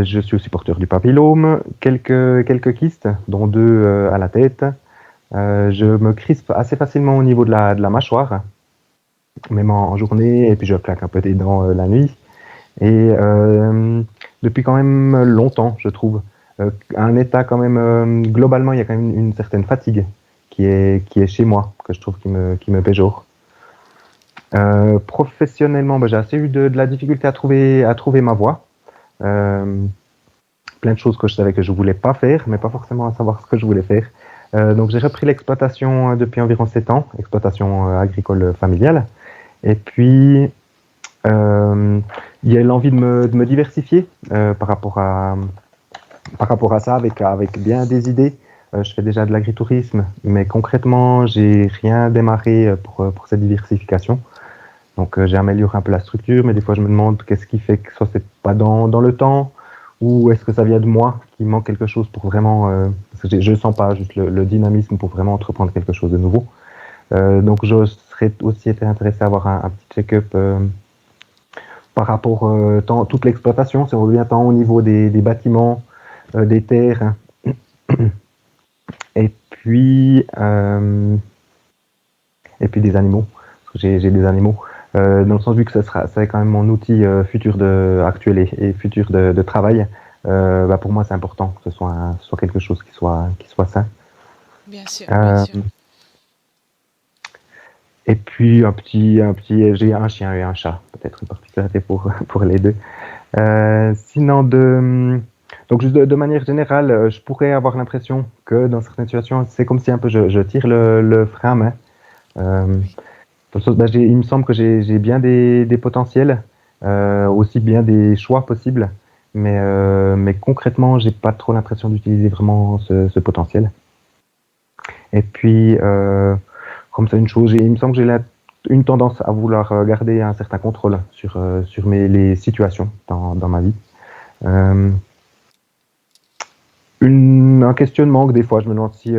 Je suis aussi porteur du papillome, quelques kystes, dont deux à la tête. Je me crispe assez facilement au niveau de la mâchoire, même en journée, et puis je claque un peu des dents la nuit. Et depuis quand même longtemps, je trouve, un état quand même, globalement, il y a quand même une certaine fatigue qui est chez moi, que je trouve qui me péjore. Professionnellement, bah, j'ai assez eu de la difficulté à trouver ma voie. Euh, Plein de choses que je savais que je voulais pas faire, mais pas forcément à savoir ce que je voulais faire. Donc j'ai repris l'exploitation depuis environ 7 ans, exploitation agricole familiale. Et puis euh, il y a l'envie de me diversifier par rapport à ça, avec bien des idées. Je fais déjà de l'agritourisme, mais concrètement, j'ai rien démarré pour cette diversification. Donc j'ai amélioré un peu la structure, mais des fois je me demande qu'est-ce qui fait que soit c'est pas dans le temps, ou est-ce que ça vient de moi, qu'il manque quelque chose pour vraiment, parce que je ne sens pas juste le dynamisme pour vraiment entreprendre quelque chose de nouveau. Donc je serais aussi été intéressé à avoir un petit check-up par rapport tant, toute l'exploitation, si on revient tant au niveau des bâtiments, des terres, et puis euh, et puis des animaux, parce que j'ai des animaux. Dans le sens vu que ça quand même mon outil futur actuel et futur de travail, bah pour moi c'est important que ce soit quelque chose qui soit sain. Bien sûr, bien Euh, sûr. et puis j'ai un chien et un chat, peut-être une particularité pour les deux. Sinon donc juste de manière générale, je pourrais avoir l'impression que dans certaines situations, c'est comme si un peu je tire le frein à main. Euh, Oui. Dans le sens, bah, il me semble que j'ai bien des potentiels, aussi bien des choix possibles, mais concrètement, j'ai pas trop l'impression d'utiliser vraiment ce potentiel. Et puis, comme ça, une chose, il me semble que une tendance à vouloir garder un certain contrôle sur les situations dans ma vie. Euh, un questionnement que des fois, je me demande si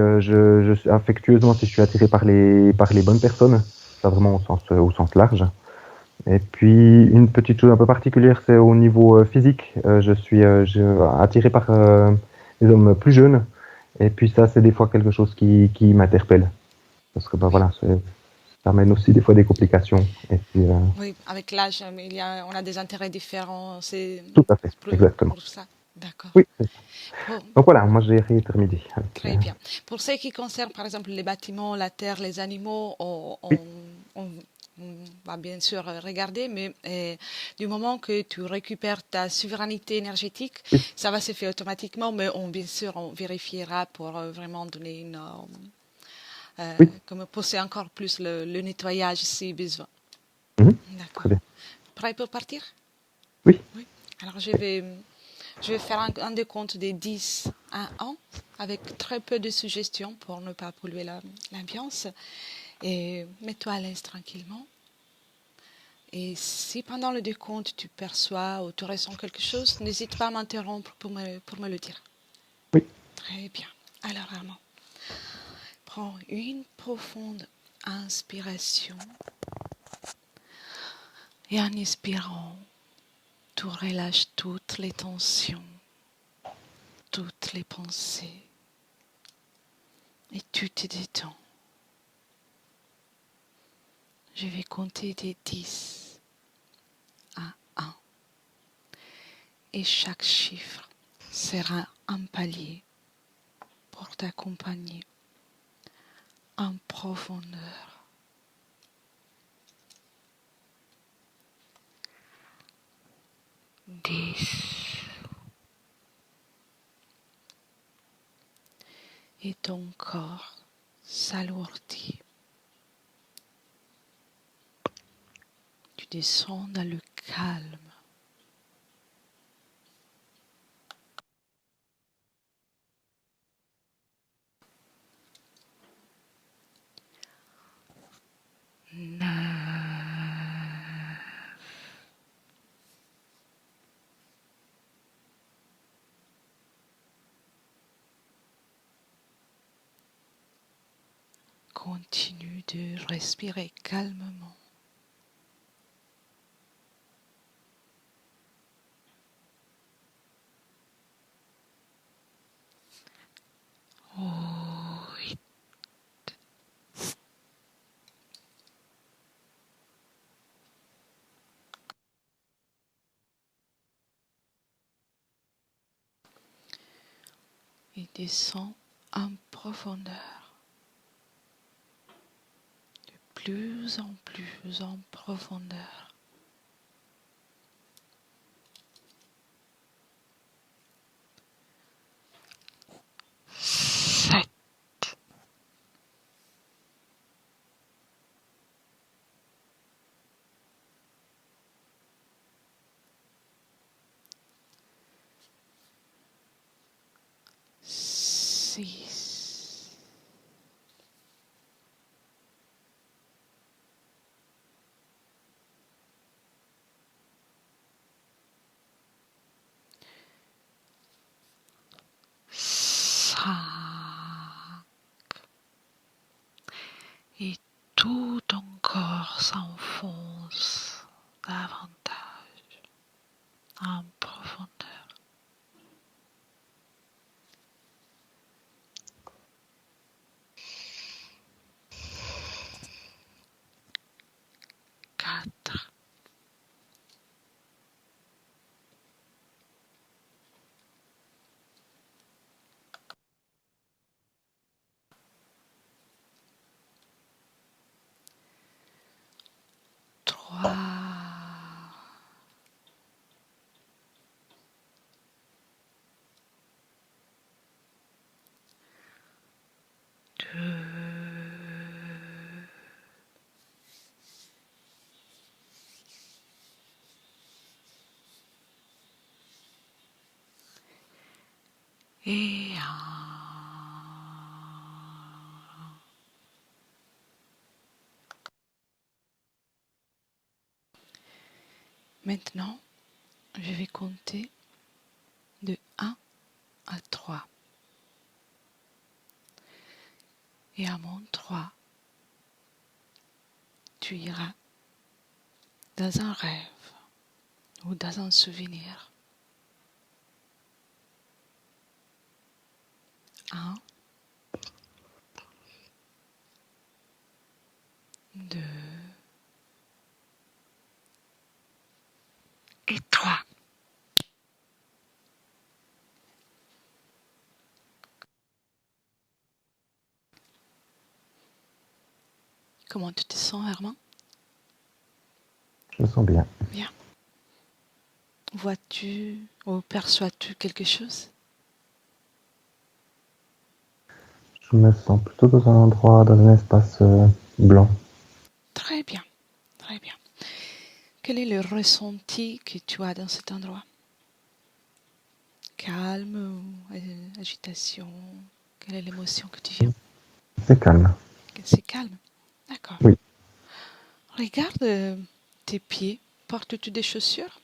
affectueusement, si je suis attiré par les bonnes personnes, ça vraiment au sens large. Et puis, une petite chose un peu particulière, c'est au niveau physique. Attiré par les hommes plus jeunes. Et puis ça, c'est des fois quelque chose qui m'interpelle. Parce que bah, Oui. voilà, ça amène aussi des fois des complications. Et puis, Oui, avec l'âge, on a des intérêts différents. C'est tout à fait, exactement. pour ça. D'accord. Oui, c'est ça. Bon, Donc voilà, moi j'ai réintermédié avec. très bien. Pour ce qui concerne, par exemple, les bâtiments, la terre, les animaux, Oui, on va bien sûr regarder, mais du moment que tu récupères ta souveraineté énergétique, oui, ça va se faire automatiquement, mais bien sûr, on vérifiera pour vraiment donner oui. comme pousser encore plus le nettoyage si besoin. Mhm. Très D'accord. bien. Prêt pour partir? Oui, Oui. Alors, je vais faire un décompte des 10 à 1 avec très peu de suggestions pour ne pas polluer l'ambiance. Et mets-toi à l'aise tranquillement. Et si pendant le décompte tu perçois ou tu ressens quelque chose, n'hésite pas à m'interrompre pour me le dire. oui. Très bien. Alors Armand, prends une profonde inspiration et en expirant, tu relâches toutes les tensions, toutes les pensées et tu te détends. Je vais compter des 10 à 1 et chaque chiffre sera un palier pour t'accompagner en profondeur. 10 et ton corps s'alourdit. Tu descends dans le calme. 9. Continue de respirer calmement. et descends en profondeur, de plus en profondeur. Sept. Six. 5. Et tout ton corps s'enfonce davantage en profondeur. 4. 3. 2. Et 1. Maintenant, je vais compter de 1 à 3. Et à mon 3, tu iras dans un rêve ou dans un souvenir. 1, 2 et 3. Comment tu te sens, Herman? Je me sens bien. Bien. Vois-tu ou perçois-tu quelque chose? Je me sens plutôt dans un endroit, dans un espace blanc. Très bien, très bien. Quel est le ressenti que tu as dans cet endroit? Calme ou agitation? Quelle est l'émotion que tu viens? C'est calme. C'est calme. D'accord. Oui. Regarde tes pieds. Portes-tu des chaussures?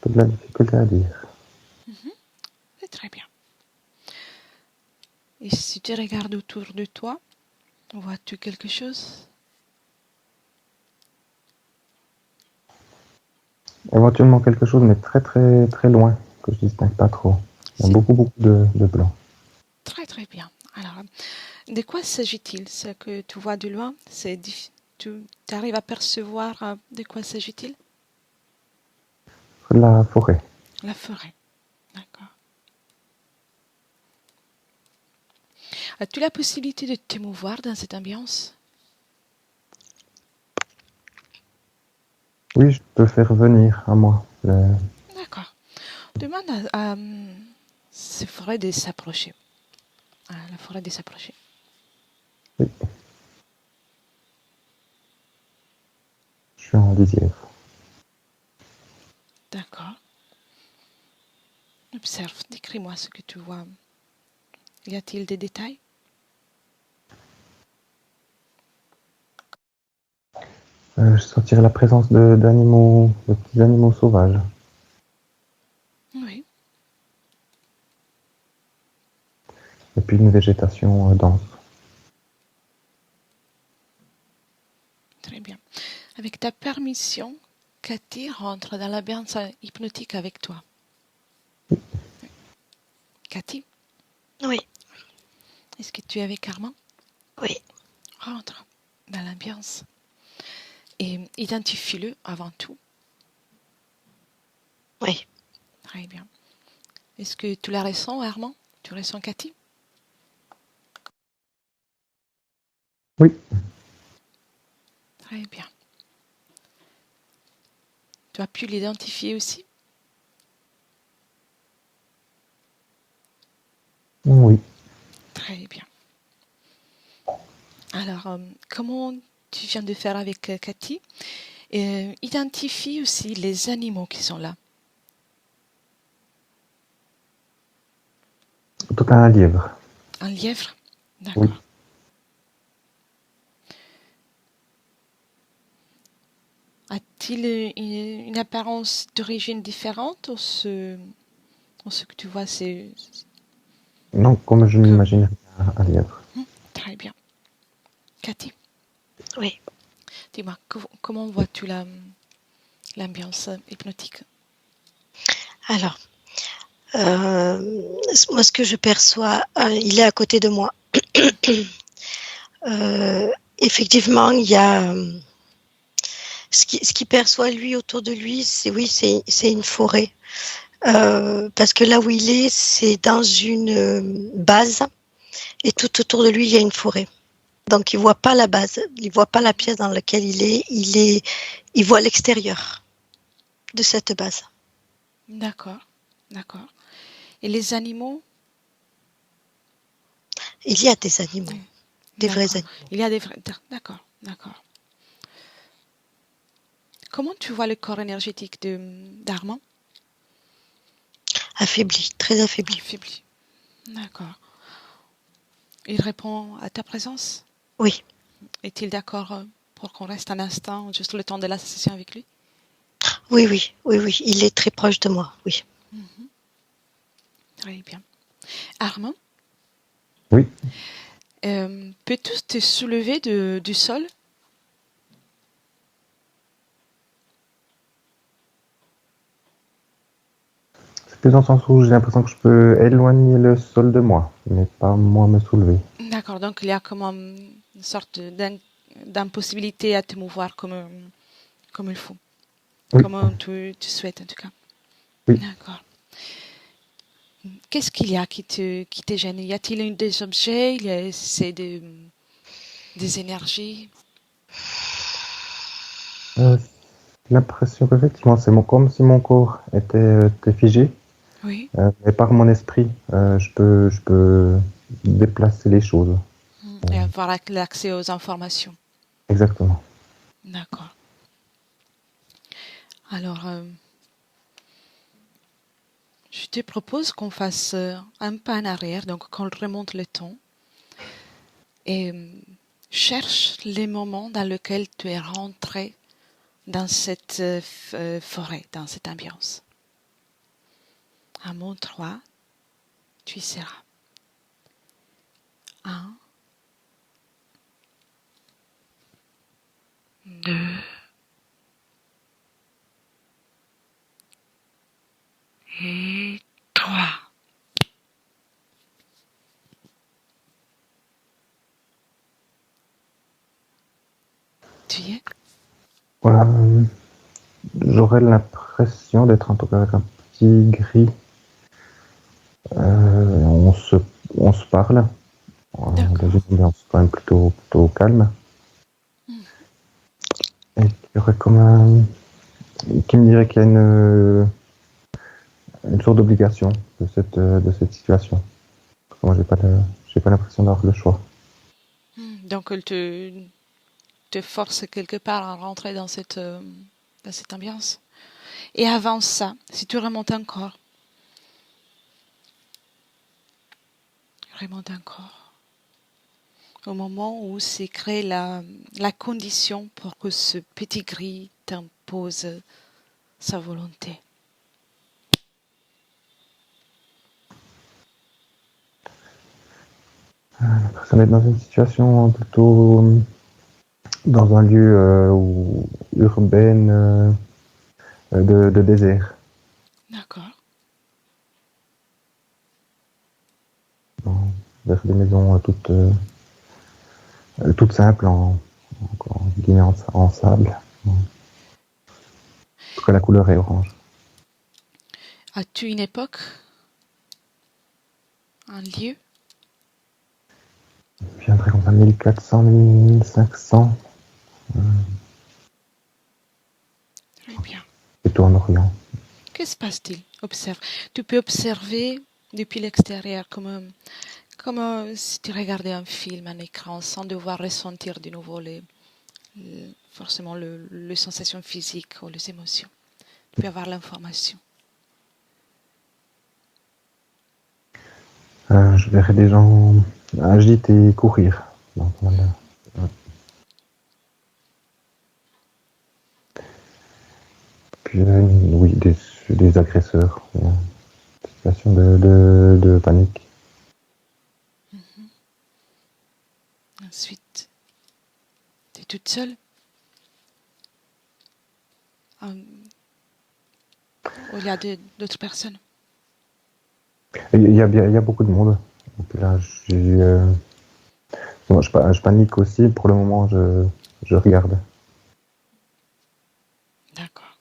J'ai de la difficulté à dire. C'est très bien. Et si tu regardes autour de toi, vois-tu quelque chose? Éventuellement quelque chose, mais très très très loin, que je distingue pas trop. Il y a C'est beaucoup de blanc. très très bien. Alors, de quoi s'agit-il? Ce que tu vois de loin, tu arrives à percevoir de quoi s'agit-il? La forêt. La forêt. D'accord. As-tu la possibilité de t'émouvoir dans cette ambiance? Oui, je peux faire venir à moi. D'accord. Demande à cette forêt de s'approcher. À la forêt de s'approcher. Oui, je suis en lisière. D'accord. Observe, décris-moi ce que tu vois. Y a-t-il des détails? Je sentirais la présence d'animaux, de petits animaux sauvages. Oui, Et puis une végétation dense. très bien. Avec ta permission, Cathy rentre dans l'ambiance hypnotique avec toi. Cathy, Oui, est-ce que tu es avec Armand? oui. Rentre. dans l'ambiance. Et identifie-le avant tout. Oui. Très bien. Est-ce que tu la ressens, Armand? Tu ressens Cathy? Oui. Très bien. Tu as pu l'identifier aussi? Oui. Très bien. Alors, comment tu viens de faire avec Cathy? Identifie aussi les animaux qui sont là. En tout cas, un lièvre. Un lièvre? D'accord. Oui. A-t-il une apparence d'origine différente ou ce que tu vois, c'est Non, comme je que... m'imagine un lièvre. Très bien. Cathy, Oui. dis-moi, comment vois-tu l'ambiance hypnotique? Alors, moi, ce que je perçois, il est à côté de moi. Effectivement, il y a ce qui perçoit lui autour de lui, c'est une forêt. Parce que là où il est, c'est dans une base et tout autour de lui, il y a une forêt. Donc, il voit pas la base, il voit pas la pièce dans laquelle il voit l'extérieur de cette base. D'accord, d'accord. Et les animaux? Il y a des animaux, des vrais D'accord. animaux. Il y a des vrais... D'accord, d'accord. Comment tu vois le corps énergétique d'Armand? Affaibli, très affaibli. Affaibli. D'accord. Il répond à ta présence? Oui, Est-il d'accord pour qu'on reste un instant, juste le temps de la session avec lui? oui, il est très proche de moi, oui. Très bien. Armand, Oui. peux-tu te soulever du sol? C'est plus dans le sens où j'ai l'impression que je peux éloigner le sol de moi, mais pas moi me soulever. D'accord, donc il y a comme une sorte d'impossibilité à te mouvoir comme il faut, Oui. comme tu souhaites en tout cas. Oui. D'accord. Qu'est-ce qu'il y a qui te gêne? Y a-t-il des objets? C'est des énergies? J'ai l'impression qu'effectivement, comme si mon corps était figé, Oui. mais par mon esprit, je peux déplacer les choses. Et avoir l'accès aux informations. Exactement. D'accord. Alors, je te propose qu'on fasse un pas en arrière, donc qu'on remonte le temps et cherche les moments dans lesquels tu es rentré dans cette forêt, dans cette ambiance. À mon 3, tu y seras. 1, 2 et 3. Tu y es? J'aurais l'impression d'être en tout cas avec un petit gris. On se parle dans une D'accord. ambiance quand même plutôt calme. Et il y aurait comme un qui me dirait qu'il y a une sorte d'obligation de cette situation. Moi, j'ai pas l'impression d'avoir le choix. Donc, elle te force quelque part à rentrer dans cette ambiance. Et avant ça, si tu remontes encore, au moment où s'est créée la condition pour que ce petit gris t'impose sa volonté. J'ai l'impression d'être dans une situation plutôt dans un lieu urbain de désert, D'accord. vers des maisons toutes simples donc en guillemets en sable. En tout cas, la couleur est orange. As-tu une époque, un lieu? Je viendrai comme ça 1400, 1500. Très bien. Plutôt en Orient. Que se passe-t-il? Observe. Tu peux observer depuis l'extérieur comme si tu regardais un film, un écran, sans devoir ressentir de nouveau forcément les sensations physiques ou les émotions. Tu peux avoir l'information. Je verrai des gens agiter et courir. Donc, voilà. Puis, oui, des agresseurs. Situation de panique. Ensuite, tu es toute seule? Ou il y a d'autres personnes? Il y a beaucoup de monde. Donc là, bon, je panique aussi. Pour le moment, je regarde. D'accord.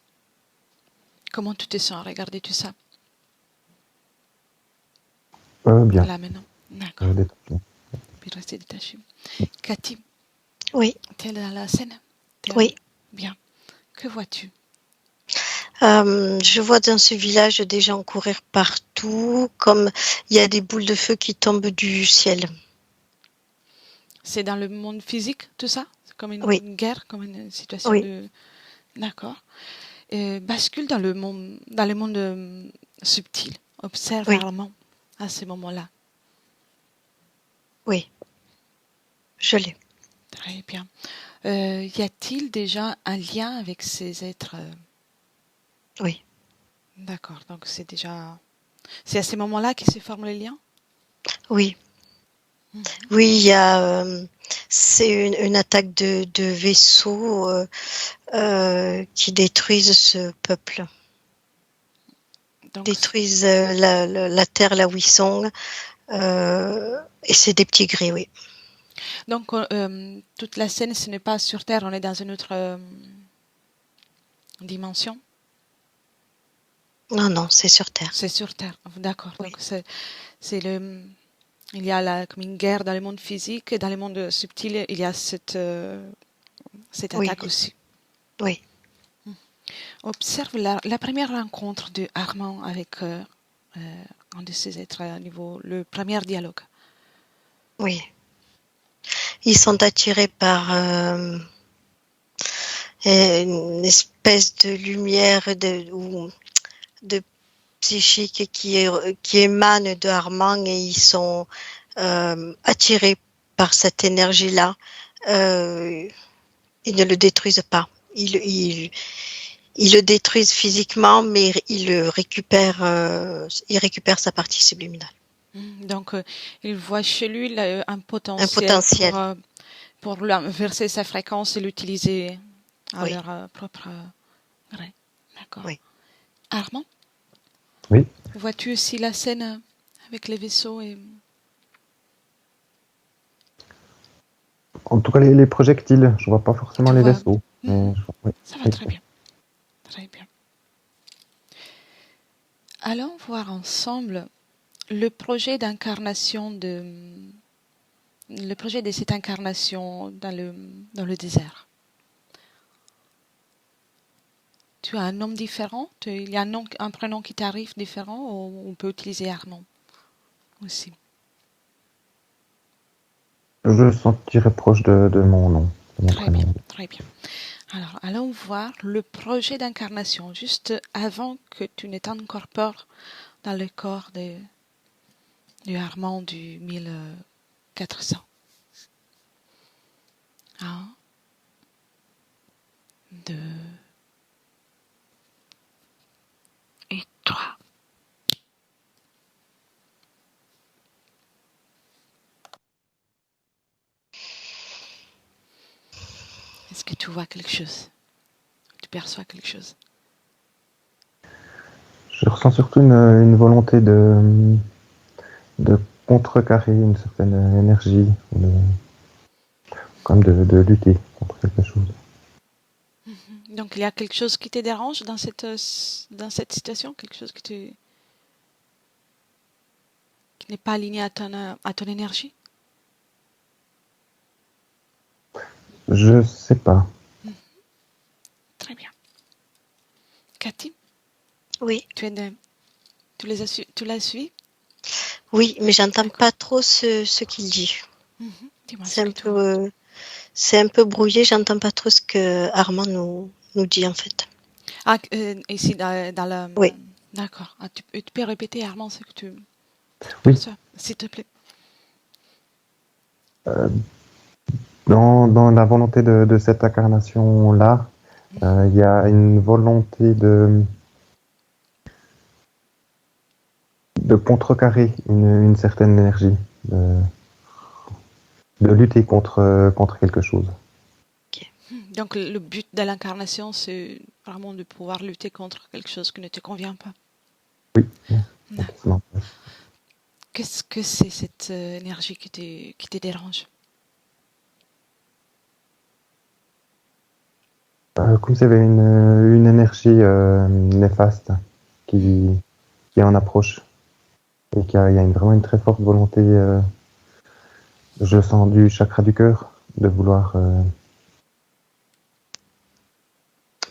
Comment tu te sens à regarder tout ça? Bien. Là maintenant. D'accord. Puis rester détaché. Cathy, Oui, tu es dans la scène? oui. Bien. Que vois-tu? Je vois dans ce village des gens courir partout, comme il y a des boules de feu qui tombent du ciel. C'est dans le monde physique, tout ça? C'est comme Oui, une guerre, comme une situation oui, de... D'accord. Bascule dans le monde subtil. Observe oui, rarement à ce moment-là. oui, je l'ai. Très bien. Y a-t-il déjà un lien avec ces êtres? Oui, D'accord. Donc c'est à ces moments-là qu'ils se forment les liens? oui, Mhm. oui, il y a, c'est une attaque de vaisseaux qui détruisent ce peuple, Donc, détruisent la terre là où ils sont, et c'est des petits gris, oui. donc toute la scène, ce n'est pas sur Terre, on est dans une autre dimension. Non, non, c'est sur terre. C'est sur Terre. D'accord. Oui, Donc c'est il y a comme une guerre dans le monde physique et dans le monde subtil, il y a cette oui, attaque aussi. oui, Observe la première rencontre de Armand avec un de ces êtres à niveau, le premier dialogue. oui. Ils sont attirés par une espèce de lumière ou de psychique qui émane de Armand et ils sont attirés par cette énergie-là. Euh, ils ne le détruisent pas. Ils le détruisent physiquement, mais il récupère sa partie subliminale. Donc, il voit chez lui un Un potentiel potentiel, pour verser sa fréquence et l'utiliser à oui, leur propre gré. D'accord. oui. Armand, Oui. vois-tu aussi la scène avec les vaisseaux et... En tout cas, les projectiles, je vois pas forcément Tu les vois? vaisseaux. Mais oui. Ça va très bien. Très bien. Allons voir ensemble le projet le projet de cette incarnation dans le désert. Tu as un nom différent? Il y a un prénom qui t'arrive différent ou on peut utiliser Armand aussi? Je me sentirais proche de mon nom, de mon Très bien, prénom. très bien. Alors, allons voir le projet d'incarnation, juste avant que tu ne t'incorpores dans le corps du Armand du 1400. 1, 2 et 3. Est-ce que tu vois quelque chose? Tu perçois quelque chose? Je ressens surtout une volonté de contrecarrer une certaine énergie, quand même de lutter contre quelque chose. Donc il y a quelque chose qui te dérange dans cette situation, quelque chose qui n'est pas aligné à ton énergie? Je sais pas. Très bien. Cathy, Oui, tu l'as suivi? oui, mais j'entends D'accord. pas trop ce qu'il dit. Dis-moi C'est ce un que tu vois. peu, c'est un peu brouillé, j'entends pas trop ce que Armand nous dit en fait. Ah, ici, dans la... Oui. D'accord. Ah, tu peux répéter, Armand, ce que tu Oui, perçois, s'il te plaît. euh, dans la volonté de cette incarnation-là, il y a une volonté de contrecarrer une certaine énergie, de lutter contre quelque chose. Donc, le but de l'incarnation, c'est vraiment de pouvoir lutter contre quelque chose qui ne te convient pas. Oui, D'accord. non. Qu'est-ce que c'est cette énergie qui te dérange? Comme s'il y avait une énergie néfaste qui, qui en approche et il y a vraiment une très forte volonté, je sens du chakra du cœur, de vouloir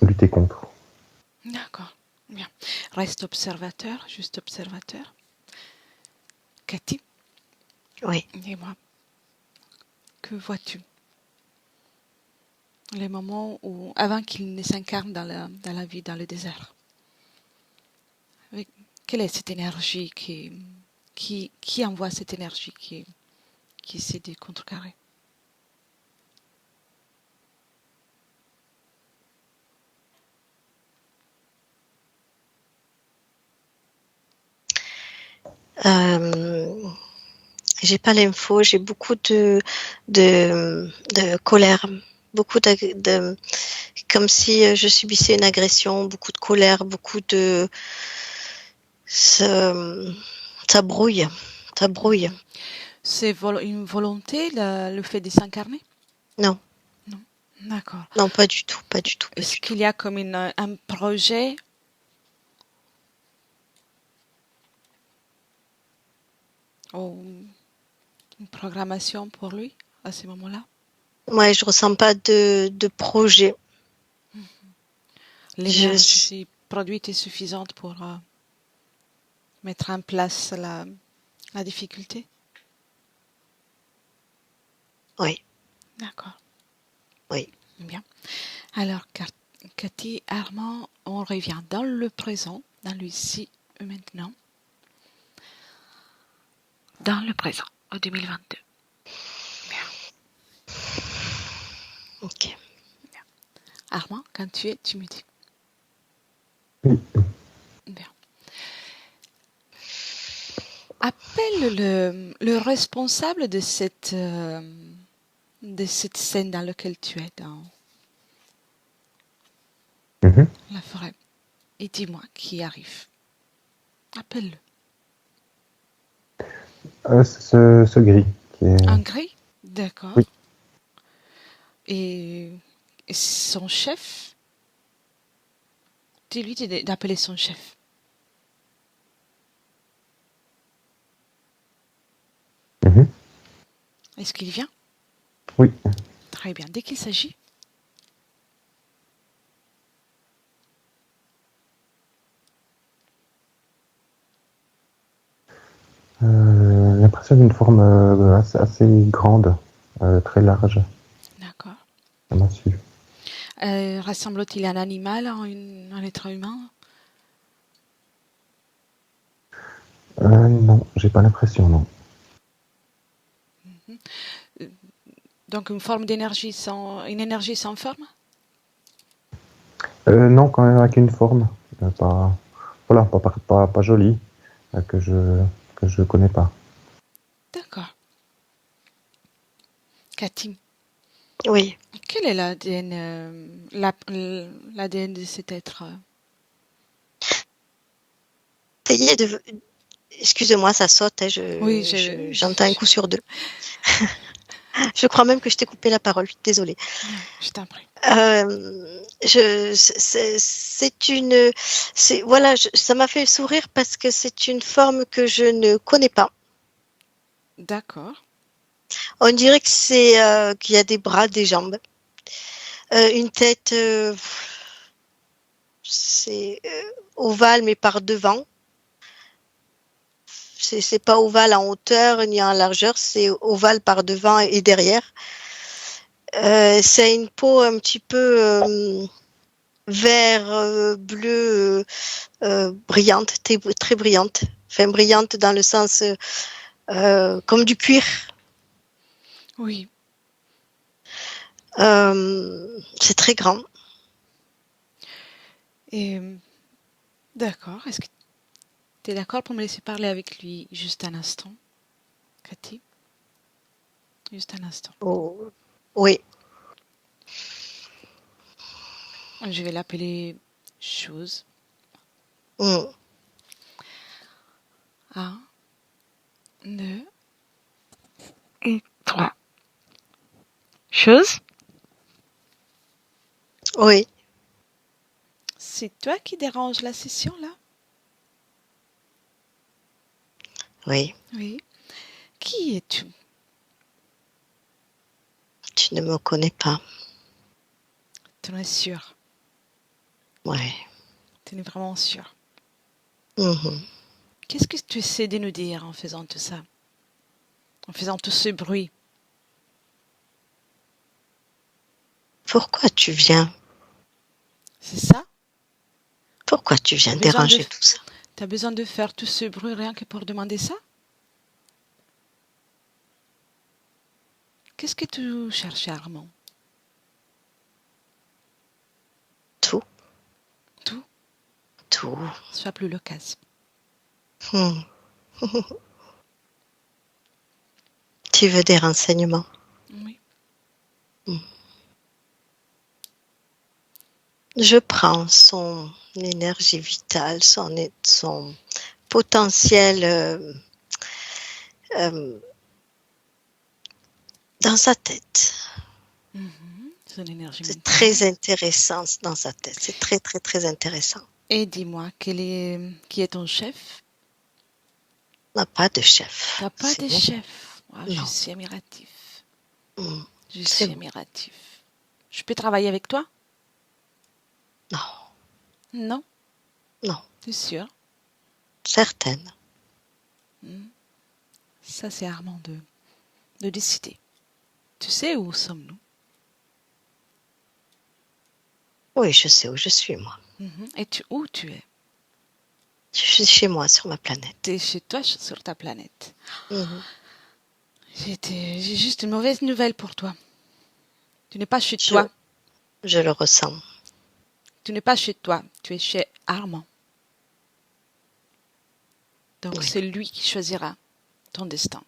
lutter contre. D'accord. Bien. Reste observateur, juste observateur. Cathy, Oui. dis-moi, que vois-tu? Les moments où, avant qu'il ne s'incarne dans la vie, dans le désert. Avec- Quelle est cette énergie qui envoie cette énergie qui essaie de contrecarrer? Euh, j'ai pas l'info, j'ai beaucoup de colère, beaucoup comme si je subissais une agression, beaucoup de colère, beaucoup de ça, ça brouille, ça brouille. C'est une volonté, le fait de s'incarner? Non, Non. D'accord. non, pas du tout, pas du tout, pas Est-ce du tout. qu'il y a comme un projet ou une programmation pour lui à ce moment-là? Ouais, je ressens pas de projet. Je, L'énergie produite est suffisante pour mettre en place la difficulté? oui, D'accord. oui. Bien. Alors, Cathy, Armand, on revient dans le présent, dans le ici et maintenant, dans le présent, en 2022. Bien. Ok. Armand, quand tu es, tu me dis. Oui. Bien. Appelle le responsable de cette scène dans laquelle tu es, dans Mhm. la forêt, et dis-moi qui arrive. Appelle-le. C'est ce gris qui est. Un gris? D'accord. Oui. Et son chef? Dis-lui d'appeler son chef. Mhm. Est-ce qu'il vient? Oui. Très bien. Dès qu'il s'agit, L'impression d'une forme assez grande, très large, d'accord. massue. Ressemble-t-il à un animal, à un être humain? Non, j'ai pas l'impression, non. Euh, Donc une forme d'énergie une énergie sans forme? Non, quand même avec une forme, pas, voilà, pas jolie, que je connais pas. D'accord. Cathy, Oui. quel est l'ADN, l'ADN de cet être? Essayez de. Excusez-moi, ça saute, hein, Oui, j'entends un coup sur deux. Je crois même que je t'ai coupé la parole. Désolée. Non, je t'en prie. Voilà, ça m'a fait sourire parce que c'est une forme que je ne connais pas. D'accord. On dirait que qu'il y a des bras, des jambes, une tête, c'est ovale mais par devant. C'est pas ovale en hauteur ni en largeur, c'est ovale par devant et derrière. C'est une peau un petit peu vert, bleu, brillante, très brillante. Enfin, brillante dans le sens comme du cuir. Oui. C'est très grand. Et d'accord. Est-ce que tu es d'accord pour me laisser parler avec lui juste un instant, Cathy? Juste un instant. Oh, oui. Je vais l'appeler Chose. Mm. 1, 2 et 3. Chose? Oui. C'est toi qui dérange la session là? Oui. Oui. Qui es-tu? Tu ne me connais pas. Tu en es sûr? Ouais. Tu es vraiment sûr? Mhm. Qu'est-ce que tu essaies de nous dire en faisant tout ça? En faisant tout ce bruit? Pourquoi tu viens? C'est ça? Pourquoi tu viens T'as besoin de, déranger tout ça? t'as besoin de faire tout ce bruit rien que pour demander ça? Qu'est-ce que tu cherches, Armand? Tout, Tout? tout. Sois plus loquace. Hmm. Tu veux des renseignements? Oui. Je prends son énergie vitale, son potentiel euh, dans sa tête. Son énergie C'est mentale. très intéressant dans sa tête. C'est très, très, très intéressant. Et dis-moi, qui est ton chef? On n'a pas de chef. T'as pas C'est de bon. chef. Ah, je Non. suis admiratif. Hmm. Je C'est suis bon. admiratif. Je peux travailler avec toi? Non, Non? non, T'es sûr? certaine. Ça, c'est Armand de décider. Tu sais où sommes-nous? Oui, je sais où je suis, moi. Et où tu es? Je suis chez moi, sur ma planète. T'es chez toi, sur ta planète. Mhm. J'ai juste une mauvaise nouvelle pour toi. Tu n'es pas chez Je, toi. je le ressens. Tu n'es pas chez toi. Tu es chez Armand. Donc Oui. c'est lui qui choisira ton destin.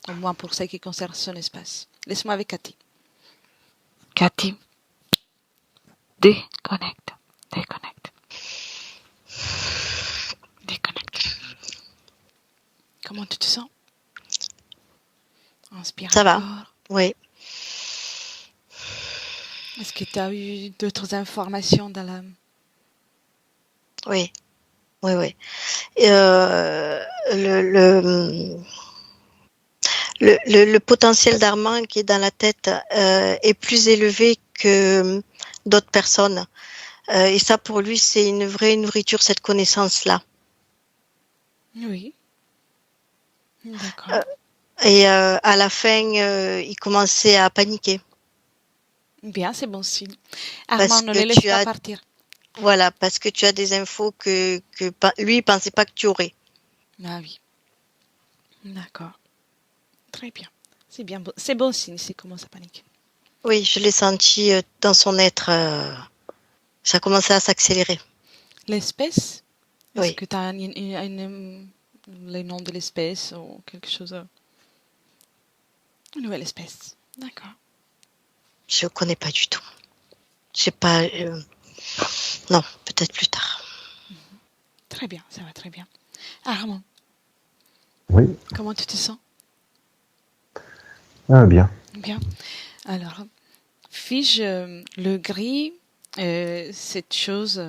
Au moins pour ce qui concerne son espace. Laisse-moi avec Cathy. Cathy, déconnecte. Déconnecte. Déconnecte. Comment tu te sens? Inspire Ça va? encore. Oui. Est-ce que tu as eu d'autres informations dans la... Oui. Oui, oui. Le potentiel d'Armand qui est dans la tête est plus élevé que d'autres personnes. Et ça, pour lui, c'est une vraie nourriture, cette connaissance-là. Oui. D'accord. Et à la fin, il commençait à paniquer. Bien, c'est bon signe. Parce Armand, ne que les laisse pas partir. voilà, parce que tu as des infos que lui, il pensait pas que tu aurais. Ah oui. D'accord. Très bien. C'est bien. C'est bon signe s'il commence à paniquer. Oui, je l'ai senti dans son être. Ça commençait à s'accélérer. L'espèce? Est-ce Oui, que tu as le nom de l'espèce ou quelque chose? Une nouvelle espèce. D'accord. je connais pas du tout. J'ai pas. Non, peut-être plus tard. Très bien, ça va très bien. Armand, Oui, comment tu te sens? Ah, bien. Bien. Alors, fige le gris, cette chose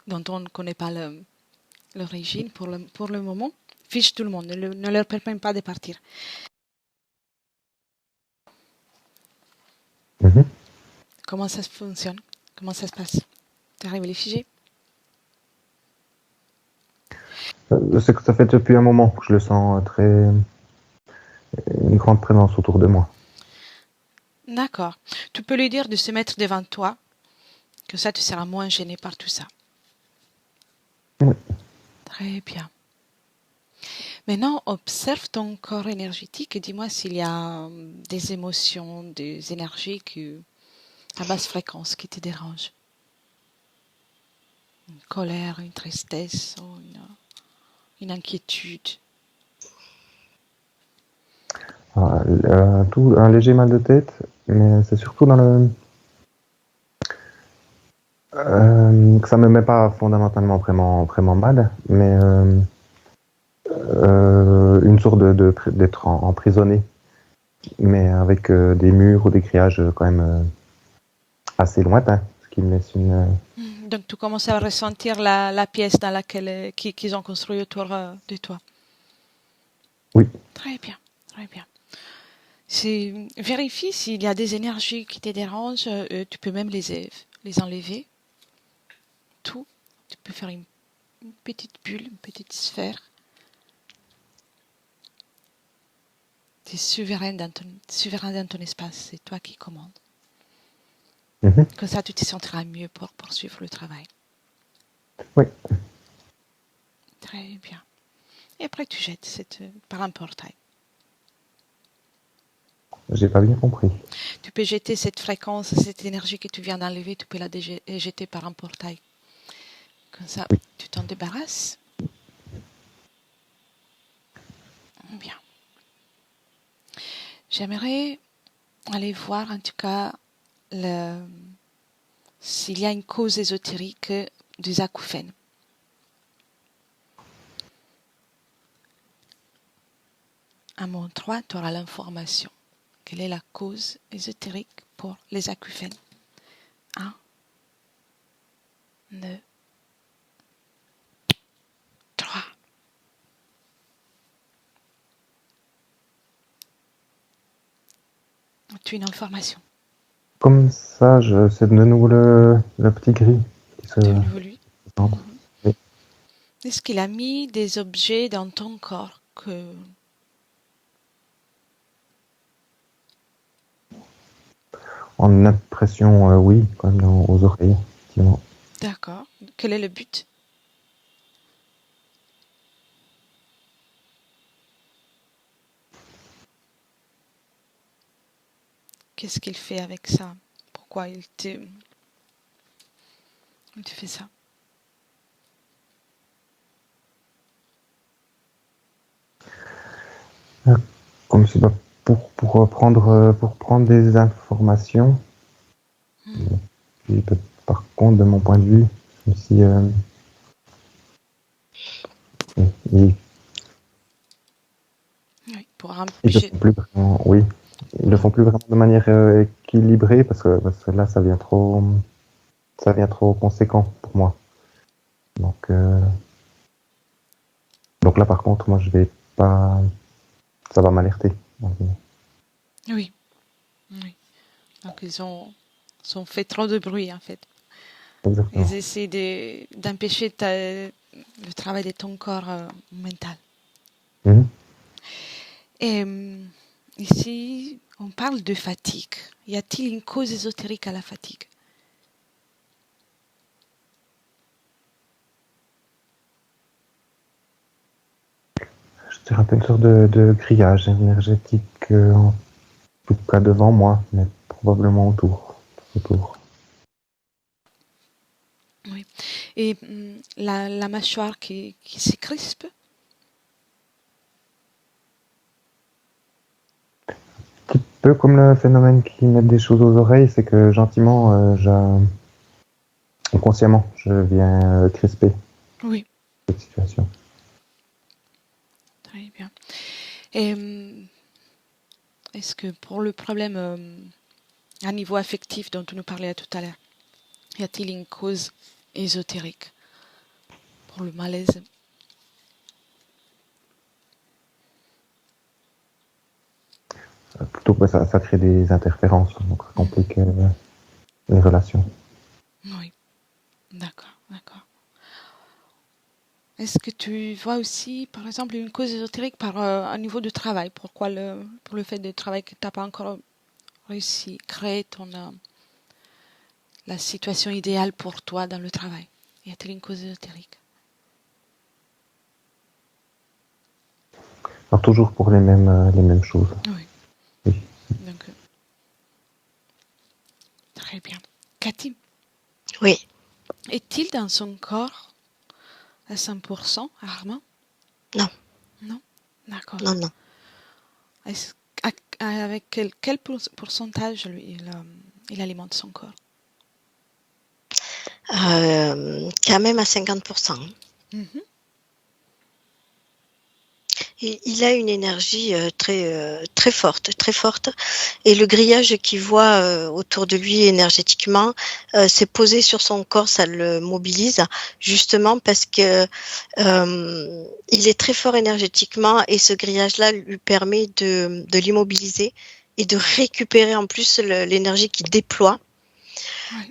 dont on ne connaît pas l'origine pour le moment. Fige tout le monde, ne leur permet pas de partir. Mhm. Comment ça fonctionne? Comment ça se passe? Tu arrives à les figer? C'est que ça fait depuis un moment que je le sens une grande présence autour de moi. D'accord. Tu peux lui dire de se mettre devant toi, que ça tu seras moins gêné par tout ça. Oui. Très bien. Maintenant, observe ton corps énergétique et dis-moi s'il y a des émotions, des énergies à basse fréquence qui te dérangent. Une colère, une tristesse, ou une inquiétude. Un léger mal de tête, mais c'est surtout dans que ça me met pas fondamentalement vraiment mal, mais une sorte d'être emprisonné, mais avec des murs ou des grillages quand même assez lointains, ce qui me laisse Donc tu commences à ressentir la pièce dans laquelle qu'ils ont construit autour de toi. Oui. Très bien, très bien. Vérifie s'il y a des énergies qui te dérangent. Tu peux même les enlever. Tout. Tu peux faire une petite bulle, une petite sphère. Tu es souverain dans ton espace. C'est toi qui commandes. Mhm. Comme ça, tu te sentiras mieux pour poursuivre le travail. Oui. Très bien. Et après, tu jettes par un portail. J'ai pas bien compris. Tu peux jeter cette fréquence, cette énergie que tu viens d'enlever, tu peux la jeter par un portail. Comme ça, Oui. tu t'en débarrasses. Bien. J'aimerais aller voir en tout cas s'il y a une cause ésotérique des acouphènes. À mon 3, tu auras l'information. Quelle est la cause ésotérique pour les acouphènes? 1, 2, 3. Tu as une information. Comme ça, c'est de nouveau le petit gris qui se De nouveau lui. présente. Oui. Est-ce qu'il a mis des objets dans ton corps que... En impression, oui, quand même aux oreilles, effectivement. D'accord. Quel est le but? Qu'est-ce qu'il fait avec ça? Pourquoi il te fait ça? Comme c'est pas pour prendre des informations. Puis, par contre, de mon point de vue, comme si ils, Oui, pour ils le empêcher. font plus vraiment, oui, ils le font plus vraiment de manière équilibrée parce que là, ça vient trop conséquent pour moi. Donc, donc là, par contre, moi, je vais pas, ça va m'alerter. Oui, oui. Donc ils ont fait trop de bruit en fait. Exactement. Ils essaient d'empêcher le travail de ton corps mental. Mhm. Et ici, on parle de fatigue. Y a-t-il une cause ésotérique à la fatigue? Je dirais un peu une sorte de grillage énergétique, en tout cas devant moi, mais probablement autour. Oui. Et la mâchoire qui se crispe? Un peu comme le phénomène qui met des choses aux oreilles, c'est que gentiment, inconsciemment, je viens crisper Oui, cette situation. très bien. Et Est-ce que pour le problème à niveau affectif dont tu nous parlais tout à l'heure, y a-t-il une cause ésotérique pour le malaise? Plutôt que ça crée des interférences, donc ça complique les relations. Oui, d'accord, d'accord. Est-ce que tu vois aussi, par exemple, une cause ésotérique par un niveau de travail? Pourquoi pour le fait de travail que tu n'as pas encore réussi à créer la situation idéale pour toi dans le travail? Y a-t-il une cause ésotérique? Alors toujours pour les mêmes choses. Oui. Oui. Donc, très bien. Cathy, Oui. est-il dans son corps à 100%, Armand? Non. Non? D'accord. Non, non. Est-ce- avec quel pourcentage il alimente son corps? Quand même à 50%. Mhm. Il a une énergie très forte, très forte. Et le grillage qu'il voit autour de lui énergétiquement, s'est posé sur son corps, ça le mobilise, justement parce que il est très fort énergétiquement et ce grillage-là lui permet de l'immobiliser et de récupérer en plus l'énergie qu'il déploie.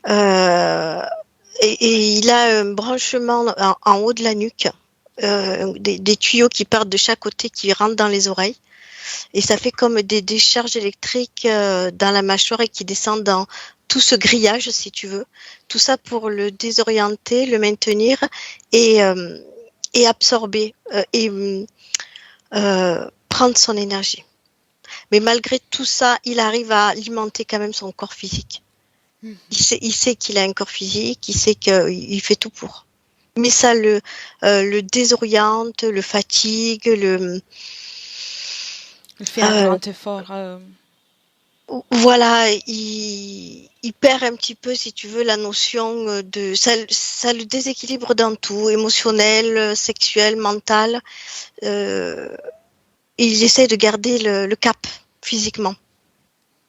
Ouais. Et il a un branchement en haut de la nuque, des tuyaux qui partent de chaque côté, qui rentrent dans les oreilles. Et ça fait comme des décharges électriques dans la mâchoire et qui descendent dans tout ce grillage, si tu veux. Tout ça pour le désorienter, le maintenir et, euh, et absorber prendre son énergie. Mais malgré tout ça, il arrive à alimenter quand même son corps physique. Mhm. Il sait qu'il a un corps physique, il sait qu'il fait tout pour. Mais ça le désoriente, le fatigue, Il fait un grand effort. voilà, il perd un petit peu, si tu veux, la notion de... Ça le déséquilibre dans tout, émotionnel, sexuel, mental. Euh, il essaie de garder le cap physiquement,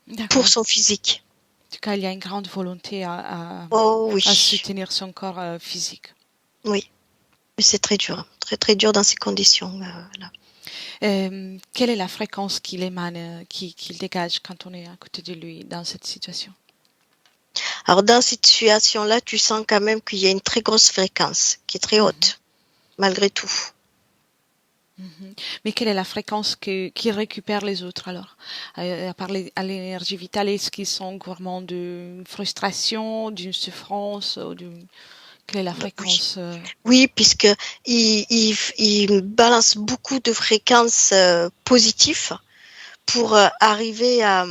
pour D'accord. son physique. En tout cas, il y a une grande volonté Oh à oui, soutenir son corps physique. oui. Mais c'est très dur, très très dur dans ces conditions. Là. Quelle est la fréquence qu'il émane, qu'il dégage quand on est à côté de lui dans cette situation? Alors dans cette situation-là, tu sens quand même qu'il y a une très grosse fréquence, qui est très Mhm. haute, malgré tout. Mhm. Mais quelle est la fréquence qui récupère les autres alors? À part à l'énergie vitale, est-ce qu'ils sont gourmands de frustration, d'une souffrance quelle est la Oui. fréquence Oui, puisque il balance beaucoup de fréquences positives pour arriver à,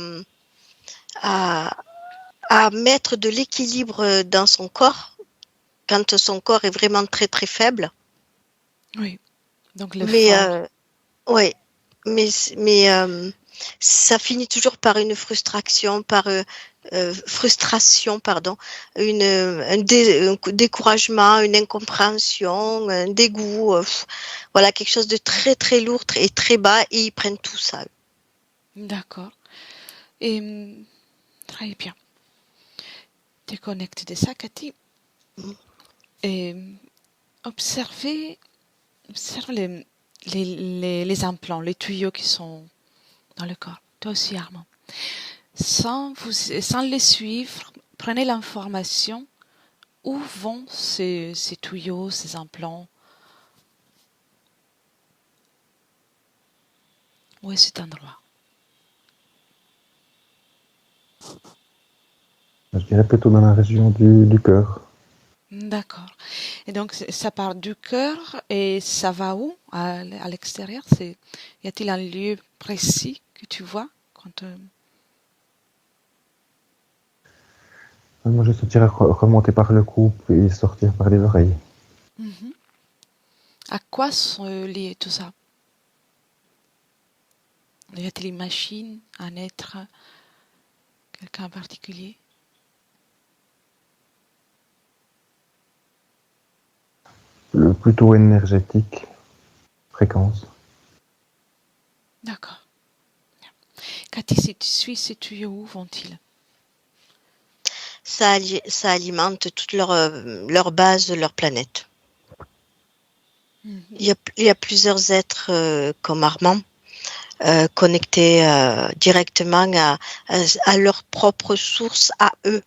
à mettre de l'équilibre dans son corps quand son corps est vraiment très très faible. Oui, donc Mais l'effort. ouais, mais ça finit toujours par une frustration, frustration, pardon, un découragement, une incompréhension, un dégoût, voilà, quelque chose de très très lourd et très bas, et ils prennent tout ça. D'accord. Et très bien. Déconnecte de ça, Cathy. Et observez, observe les implants, les tuyaux qui sont dans le corps. Toi aussi, Armand. Sans les suivre, prenez l'information. Où vont ces tuyaux, ces implants? Où est cet endroit? Je dirais plutôt dans la région du cœur. D'accord. Et donc, ça part du cœur et ça va où à l'extérieur? Y a-t-il un lieu précis que tu vois quand Moi, je sentirais remonter par le cou et sortir par les oreilles. Mhm. À quoi sont liés tout ça? Y a-t-il une machine, un être, quelqu'un en particulier? Plutôt énergétique, fréquence. D'accord. Cathy, si tu suis, si tu es où vont-ils? Ça alimente toute leur base, leur planète. Il y a plusieurs êtres comme Armand, connectés directement à leur propre source, à eux,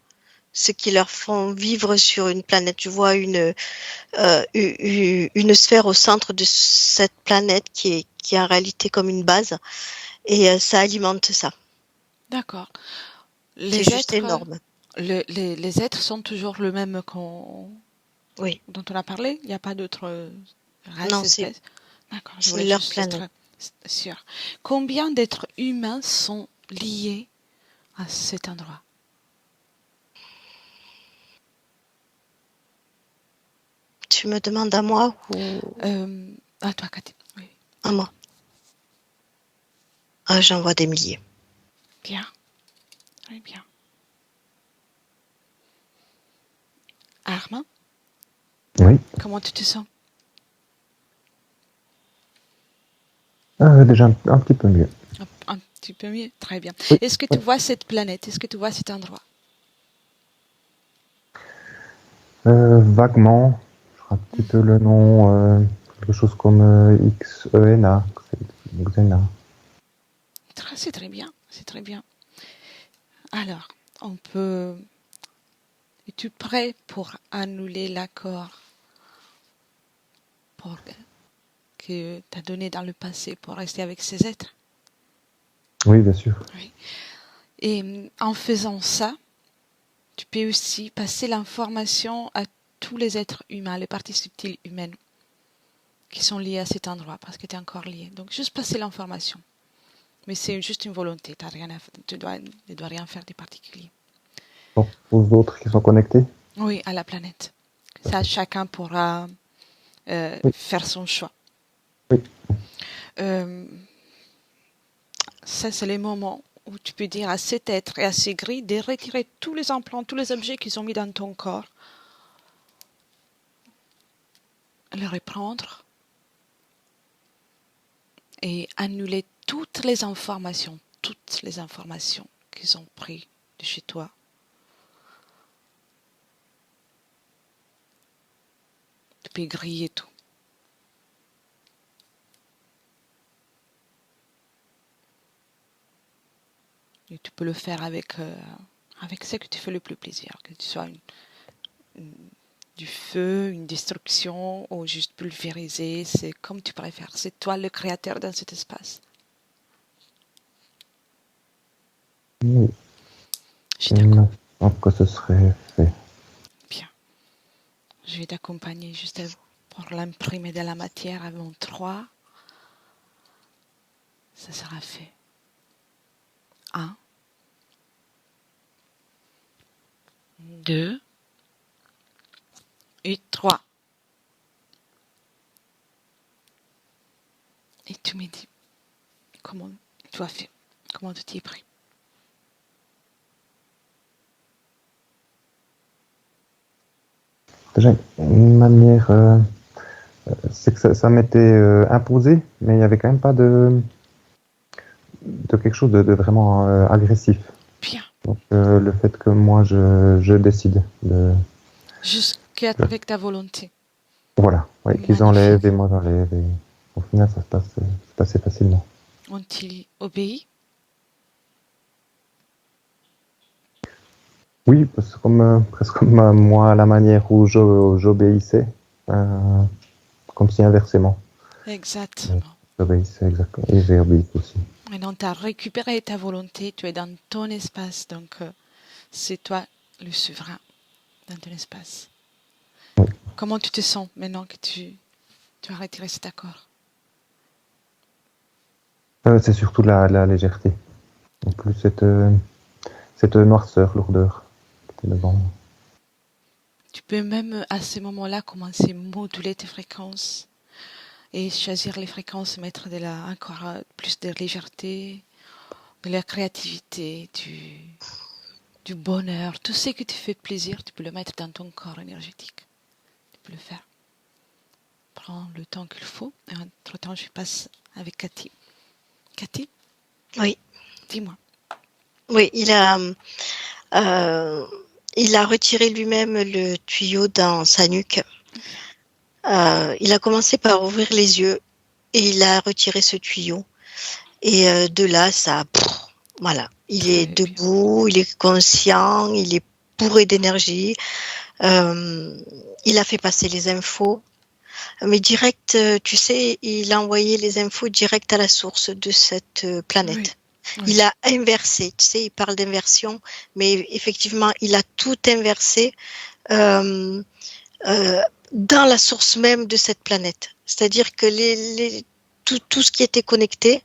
ce qui leur font vivre sur une planète. Tu vois une sphère au centre de cette planète qui est en réalité comme une base, et ça alimente ça. D'accord. C'est Les juste êtres, énorme. les êtres sont toujours le même Oui, dont on a parlé? Il n'y a pas d'autres races, non, espèces? D'accord, je c'est voulais leur juste planète. être sûre. Combien d'êtres humains sont liés à cet endroit? Tu me demandes à moi ou À toi, Cathy. Oui, à moi? Ah, j'en vois des milliers. bien, très bien. Armand, Oui, comment tu te sens? déjà un petit peu mieux. Un petit peu mieux? Très bien. Oui, Est-ce que oui. tu vois cette planète? Est-ce que tu vois cet endroit? Vaguement, je crois un petit peu le nom, quelque chose comme Xena. Xena. C'est très bien, c'est très bien. Alors, on peut... Es-tu prêt pour annuler l'accord que tu as donné dans le passé pour rester avec ces êtres? Oui, bien sûr. Oui. Et en faisant ça, tu peux aussi passer l'information à tous les êtres humains, les parties subtiles humaines qui sont liées à cet endroit parce que tu es encore lié. Donc, juste passer l'information. Mais c'est juste une volonté. Tu ne dois rien faire de particulier. Donc, aux autres qui sont connectés? Oui, à la planète. Ça, chacun pourra Oui, faire son choix. oui. Euh, Ça, c'est les moments où tu peux dire à cet être et à ces grilles de retirer tous les implants, tous les objets qu'ils ont mis dans ton corps, les reprendre et annuler toutes les informations qu'ils ont prises de chez toi. Tu peux griller tout. Et tu peux le faire avec ce que tu fais le plus plaisir, que tu sois du feu, une destruction ou juste pulvériser, c'est comme tu préfères. C'est toi le créateur dans cet espace. Oui. Je suis d'accord. Donc, que ce serait fait. Bien. Je vais t'accompagner juste pour l'imprimer de la matière avant 3. Ça sera fait. 1, 2 et 3. Et tu me dis comment tu as fait, comment tu t'y es pris. Déjà, une manière, c'est que ça m'était imposé, mais il n'y avait quand même pas de quelque chose de vraiment agressif. Bien. Donc, le fait que moi, je décide de... Jusqu'avec ta volonté. Voilà, ouais, qu'ils enlèvent Magnifique. et moi j'enlève. Et au final, ça se passait facilement. Ont-ils obéi? Oui, parce que presque comme moi, la manière où j'obéissais, euh, comme si inversement. Exactement. J'obéissais exactement. Et j'ai obéi aussi. Maintenant, tu as récupéré ta volonté, tu es dans ton espace, donc c'est toi le souverain dans ton espace. Oui. Comment tu te sens maintenant que tu as retiré cet accord? C'est surtout la légèreté. En plus, cette noirceur, lourdeur qui était devant. Tu peux même à ce moment-là commencer à moduler tes fréquences et choisir les fréquences, mettre encore plus de légèreté, de la créativité, du bonheur, tout ce qui te fait plaisir, tu peux le mettre dans ton corps énergétique. Tu peux le faire. Prends le temps qu'il faut. Et entre-temps, je passe avec Cathy. Cathy, Oui. dis-moi, Oui, euh, il a retiré lui-même le tuyau dans sa nuque. Bien, Il a commencé par ouvrir les yeux et il a retiré ce tuyau. Et de là, voilà, il est très bien. debout, il est conscient, il est bourré d'énergie. Euh, il a fait passer les infos, mais direct, tu sais, il a envoyé les infos direct à la source de cette Oui, planète. oui, Il a inversé, tu sais, il parle d'inversion, mais effectivement, il a tout inversé euh, euh, dans la source même de cette planète. C'est-à-dire que tout ce qui était connecté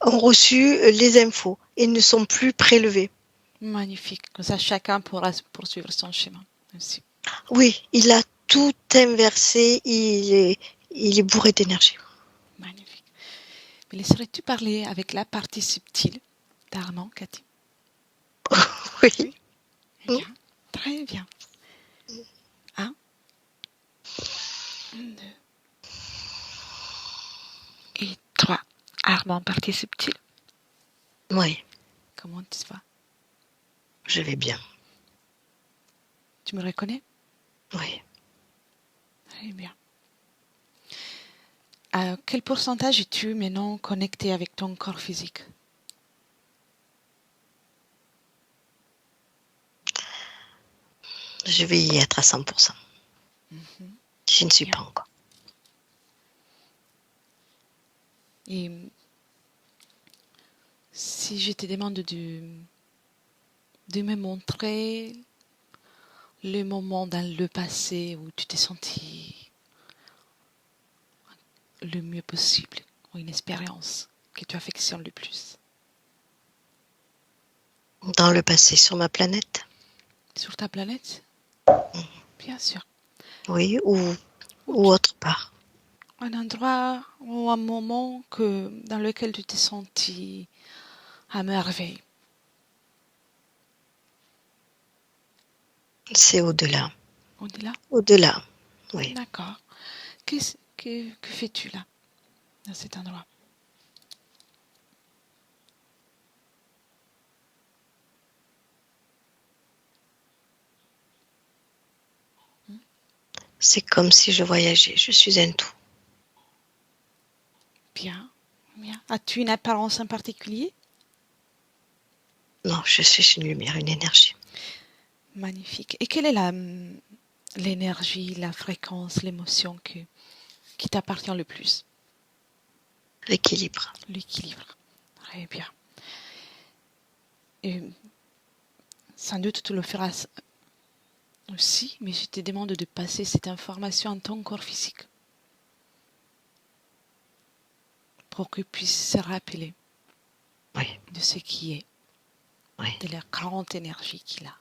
ont reçu les infos et ne sont plus prélevés. magnifique. Comme ça, chacun pourra poursuivre son chemin aussi. Oui, il a tout inversé, il est bourré d'énergie. Magnifique. Mais laisserais-tu parler avec la partie subtile d'Armand, Cathy? Oui. Oui. Eh bien, très bien. Un, deux et trois. Armand, partie subtile. Oui, Comment tu vas? je vais bien. Tu me reconnais? Oui. Très bien. À quel pourcentage es-tu maintenant connecté avec ton corps physique? Je vais y être à 100%. Je ne suis Bien. pas encore. Et si je te demande de me montrer le moment dans le passé où tu t'es senti le mieux possible, ou une expérience que tu affectionnes le plus Dans le passé, sur ma planète, sur ta planète, bien sûr. oui, Ou ou autre part. un endroit ou un moment dans lequel tu t'es senti à merveille. C'est au-delà. On est là? Au-delà, oui. D'accord. Que fais-tu là, dans cet endroit? C'est comme si je voyageais. Je suis un tout. Bien, bien. As-tu une apparence en particulier? Non, je suis une lumière, une énergie. Magnifique. Et quelle est l'énergie, la fréquence, l'émotion qui t'appartient le plus? L'équilibre. L'équilibre. Très bien. Et sans doute tu le feras aussi, mais je te demande de passer cette information en ton corps physique pour qu'il puisse se rappeler Oui, de ce qui est, oui, de la grande énergie qu'il a,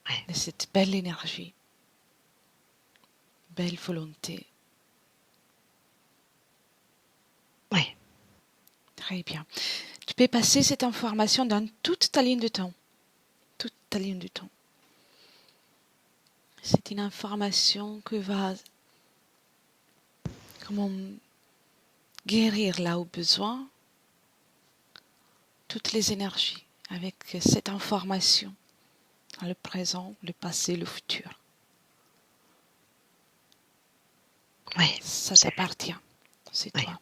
oui. de cette belle énergie, belle volonté. Oui, Très bien. Tu peux passer cette information dans toute ta ligne de temps. Toute ta ligne de temps. C'est une information que va comment guérir là au besoin toutes les énergies avec cette information dans le présent, le passé, le futur. oui. Ça C'est t'appartient, c'est oui, toi.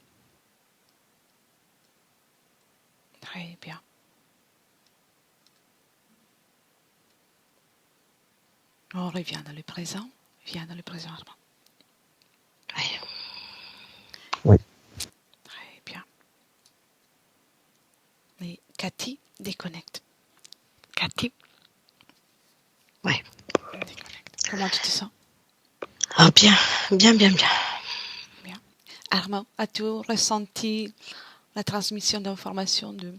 Très bien. On revient dans le présent. Viens dans le présent, Armand. oui. Oui. Très bien. Et Cathy, déconnecte. Cathy, Oui. déconnecte. Comment tu te sens? Ah, bien, bien, bien, bien. Bien. Armand, as-tu ressenti la transmission d'informations de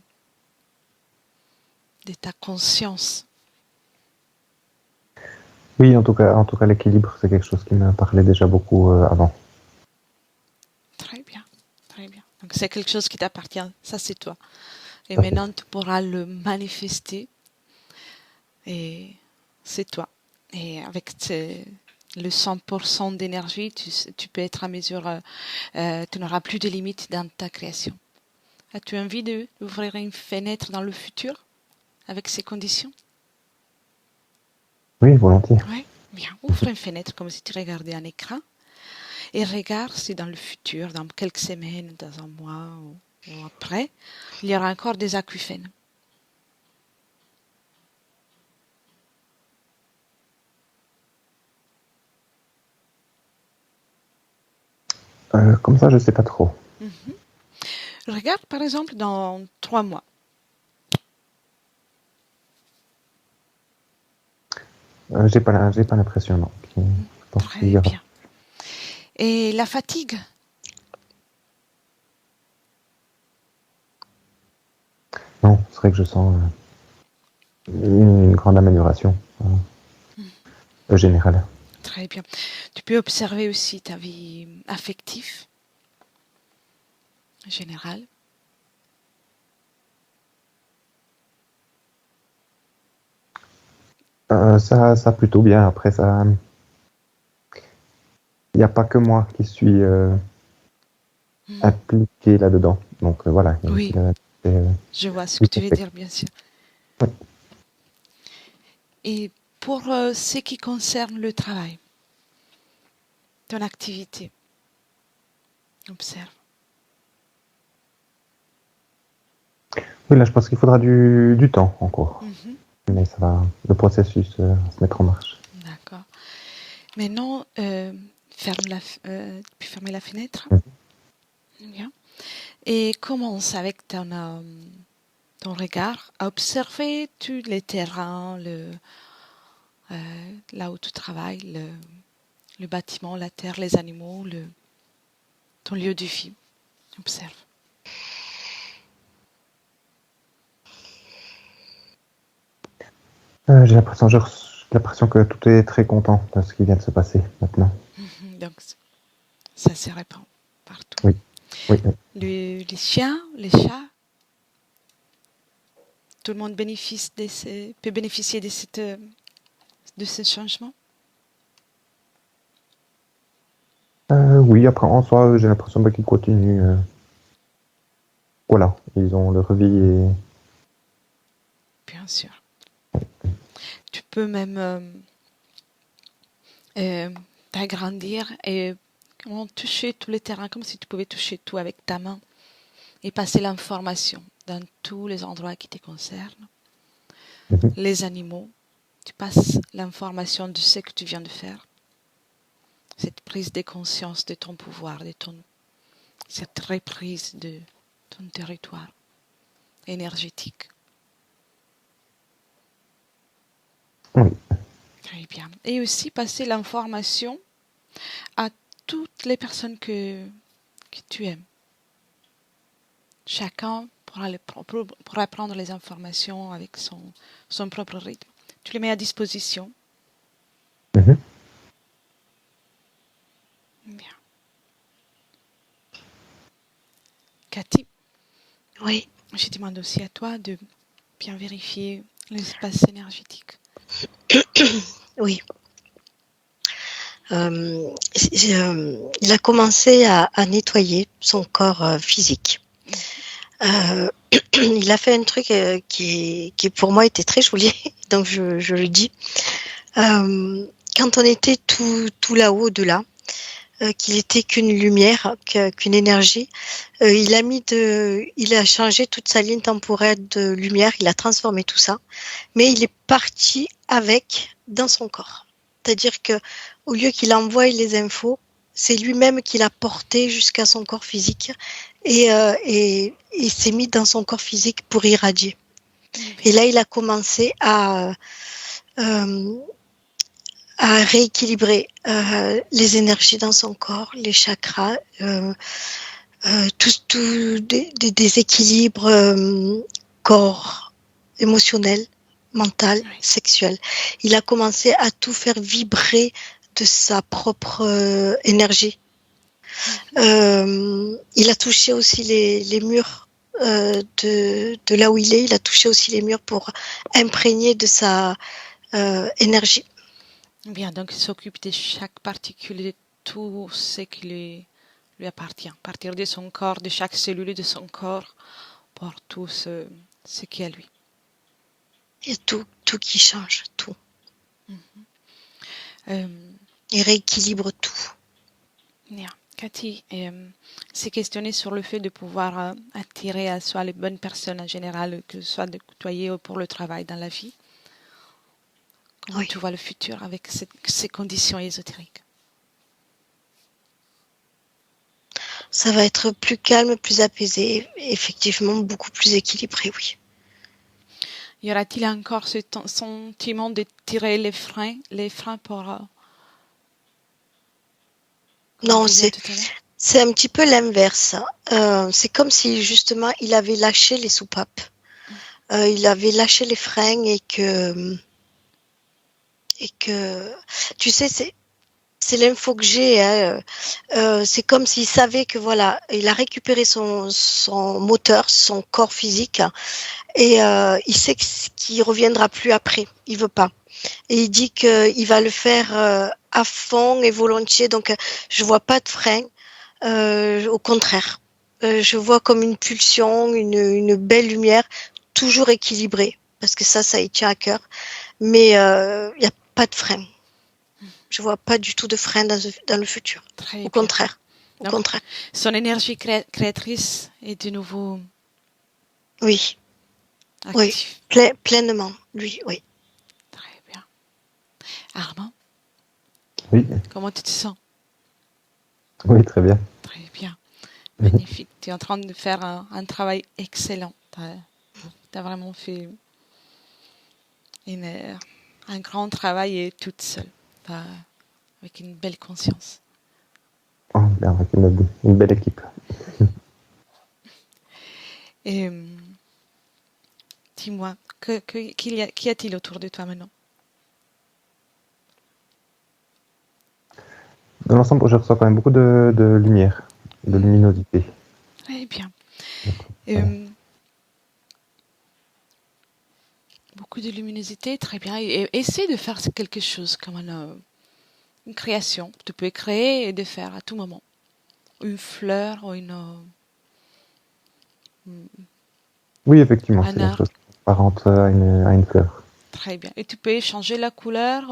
ta conscience? Oui, en tout cas, l'équilibre, c'est quelque chose qui me parlait déjà beaucoup avant. Très bien, très bien. Donc c'est quelque chose qui t'appartient, ça c'est toi. Et Tout à fait. maintenant tu pourras le manifester et c'est toi. Et avec le 100% d'énergie, tu peux être à mesure, tu n'auras plus de limites dans ta création. As-tu envie d'ouvrir une fenêtre dans le futur? avec ces conditions? Oui, volontiers. Oui. Bien, ouvre une fenêtre comme si tu regardais un écran et regarde si dans le futur, dans quelques semaines, dans un mois ou après, il y aura encore des acouphènes. Comme ça, je sais pas trop. Regarde par exemple dans 3 mois. J'ai pas l'impression, non. Je pense qu'il y Très aura. bien. Et la fatigue? Non, c'est vrai que je sens une grande amélioration générale. Très bien. Tu peux observer aussi ta vie affective générale. Ça plutôt bien. Après, ça, il n'y a pas que moi qui suis impliqué là-dedans. Donc voilà, il y a aussi Oui, je vois ce que oui, tu veux dire, bien sûr. oui. Et pour ce qui concerne le travail, ton activité, observe. Oui, là, je pense qu'il faudra du temps encore. Mhm, Mais ça va, le processus va se mettre en marche. d'accord. Maintenant, tu peux fermer la fenêtre. Bien. Et commence avec ton regard à observer tous les terrains, là où tu travailles, le bâtiment, la terre, les animaux, ton lieu de vie. Observe. J'ai l'impression que tout est très content de ce qui vient de se passer maintenant. Donc, ça se répand partout. Oui, oui, oui. Les chiens, les chats, tout le monde peut bénéficier de ce changement. Oui, après, en soi, j'ai l'impression qu'ils continuent. Voilà, ils ont leur vie et... Bien sûr. Tu peux même t'agrandir et toucher tous les terrains comme si tu pouvais toucher tout avec ta main et passer l'information dans tous les endroits qui te concernent. Mhm. Les animaux, tu passes l'information de ce que tu viens de faire. Cette prise de conscience de ton pouvoir, cette reprise de ton territoire énergétique. Oui, Très bien. Et aussi passer l'information à toutes les personnes que tu aimes. Chacun pourra prendre les informations avec son propre rythme. Tu les mets à disposition. mhm. Bien. Cathy, Oui, je demande aussi à toi de bien vérifier l'espace énergétique. oui. Il a commencé à nettoyer son corps physique. Il a fait un truc qui pour moi était très joli, donc je le dis. Quand on était tout là-haut, de là, qu'il était qu'une lumière, qu'une énergie, il a changé toute sa ligne temporelle de lumière, il a transformé tout ça, mais il est parti avec dans son corps. C'est-à-dire que au lieu qu'il envoie les infos, c'est lui-même qui l'a porté jusqu'à son corps physique et s'est mis dans son corps physique pour irradier. Et là, il a commencé euh, à rééquilibrer les énergies dans son corps, les chakras, tout des déséquilibres corps, émotionnel, mental, sexuel. Il a commencé à tout faire vibrer de sa propre énergie. Il a touché aussi les murs de là où il est. Il a touché aussi les murs pour imprégner de sa énergie. Bien, donc il s'occupe de chaque particule, de tout ce qui lui appartient, à partir de son corps, de chaque cellule de son corps, pour tout ce qui est à lui. Il y a tout qui change, tout. Euh, Il rééquilibre tout. Bien. Cathy s'est questionnée sur le fait de pouvoir attirer à soi les bonnes personnes en général, que ce soit de côtoyer ou pour le travail dans la vie. Comment Oui. tu vois le futur avec ces conditions ésotériques? Ça va être plus calme, plus apaisé, effectivement beaucoup plus équilibré, oui. Y aura-t-il encore ce sentiment de tirer les freins pour... Non, c'est un petit peu l'inverse. C'est comme si justement il avait lâché les soupapes. Il avait lâché les freins et que tu sais, c'est l'info que j'ai. Hein. C'est comme s'il savait que voilà, il a récupéré son moteur, son corps physique, et il sait qu'il reviendra plus après. Il veut pas. Et il dit qu'il va le faire à fond et volontiers. Donc, je vois pas de frein. Au contraire, je vois comme une pulsion, une belle lumière, toujours équilibrée, parce que ça y tient à cœur. Mais il n'y a pas de frein. Je vois pas du tout de frein dans le futur. Au contraire. Au contraire. Son énergie créatrice est de nouveau oui. active. Oui, pleinement, lui, oui. Très bien. Armand? Oui. Comment tu te sens? Oui, très bien. Très bien. Magnifique. Tu es en train de faire un travail excellent. Tu as vraiment fait un grand travail et toute seule. Avec une belle conscience. Oh, bien, avec une belle équipe. Et dis-moi, qu'y a-t-il autour de toi maintenant? Dans l'ensemble, je ressens quand même beaucoup de lumière, de luminosité. Très bien. Beaucoup de luminosité, très bien. Et essaie de faire quelque chose comme une création. Tu peux créer et de faire à tout moment. Une fleur ou oui, effectivement, c'est quelque chose qui s'apparente à une fleur. Très bien. Et tu peux changer la couleur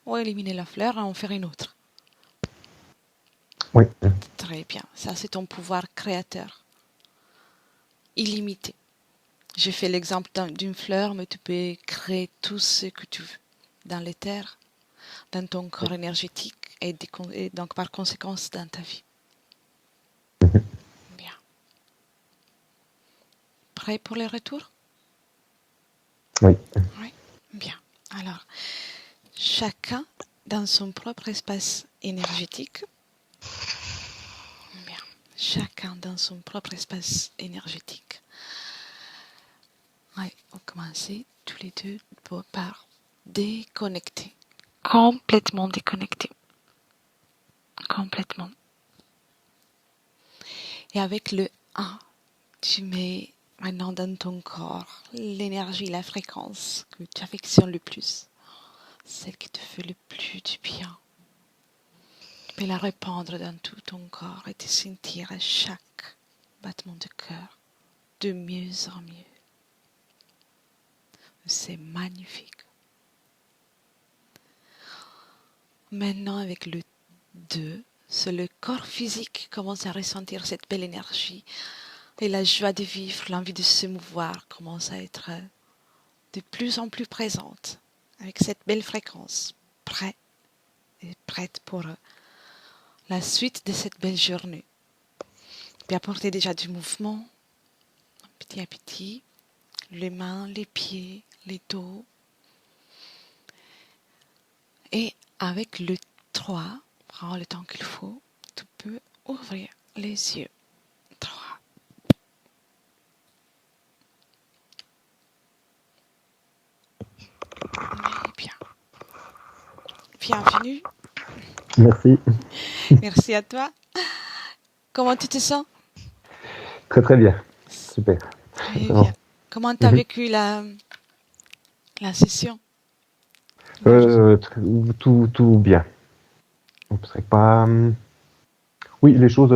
ou éliminer la fleur et en faire une autre. Oui. Très bien. Ça, c'est ton pouvoir créateur. Illimité. J'ai fait l'exemple d'une fleur, mais tu peux créer tout ce que tu veux dans l'éther, dans ton corps énergétique et donc par conséquent dans ta vie. Bien. Prêt pour les retours? Oui. Oui. Bien. Alors, chacun dans son propre espace énergétique. Bien. Chacun dans son propre espace énergétique. Ouais, on va commencer tous les deux par déconnecter. Complètement déconnecter. Complètement. Et avec le 1, tu mets maintenant dans ton corps l'énergie, la fréquence que tu affectionnes le plus. Celle qui te fait le plus du bien. Tu peux la répandre dans tout ton corps et te sentir à chaque battement de cœur de mieux en mieux. C'est magnifique. Maintenant, avec le 2, c'est le corps physique qui commence à ressentir cette belle énergie. Et la joie de vivre, l'envie de se mouvoir commence à être de plus en plus présente. Avec cette belle fréquence, prête pour la suite de cette belle journée. Puis apporter déjà du mouvement, petit à petit, les mains, les pieds, les dos. Et avec le 3, prends le temps qu'il faut, tu peux ouvrir les yeux. 3. Bien. Bienvenue. Merci. Merci à toi. Comment tu te sens? Très très bien. Super. Très bien. Comment tu as vécu la session? Tout bien. C'est pas. Oui, les choses,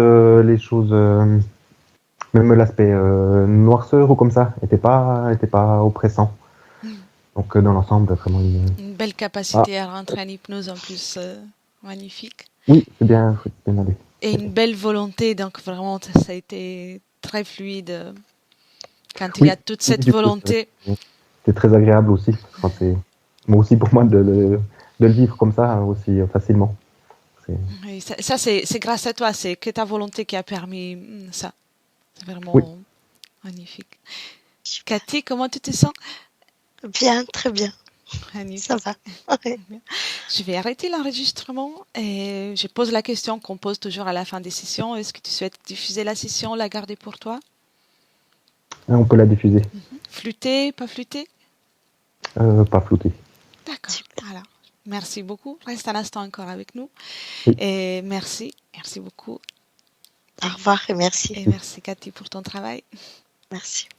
même l'aspect noirceur ou comme ça, était pas oppressant. Donc, dans l'ensemble, vraiment, Une belle ah, capacité à rentrer en hypnose en plus, magnifique. oui, c'est bien demandé. Et une belle volonté, donc vraiment, ça a été très fluide. Quand il y Oui, a toute oui, cette du coup, volonté, c'est très agréable aussi. Quand moi aussi pour moi de le vivre comme ça aussi facilement. C'est- et ça, c'est grâce à toi, c'est que ta volonté qui a permis ça. C'est Oui, vraiment magnifique. Super. Cathy, comment tu te sens? Bien, très bien. Ça Magnifique. va. Ouais. Bien. Je vais arrêter l'enregistrement et je pose la question qu'on pose toujours à la fin des sessions. Est-ce que tu souhaites diffuser la session, la garder pour toi? on peut la diffuser, Flûter, pas flûter? pas flouter. D'accord. Super. Voilà. Merci beaucoup. Reste un instant encore avec nous. Oui, Et merci. Merci beaucoup. Au revoir et merci. Et merci Cathy pour ton travail. Merci.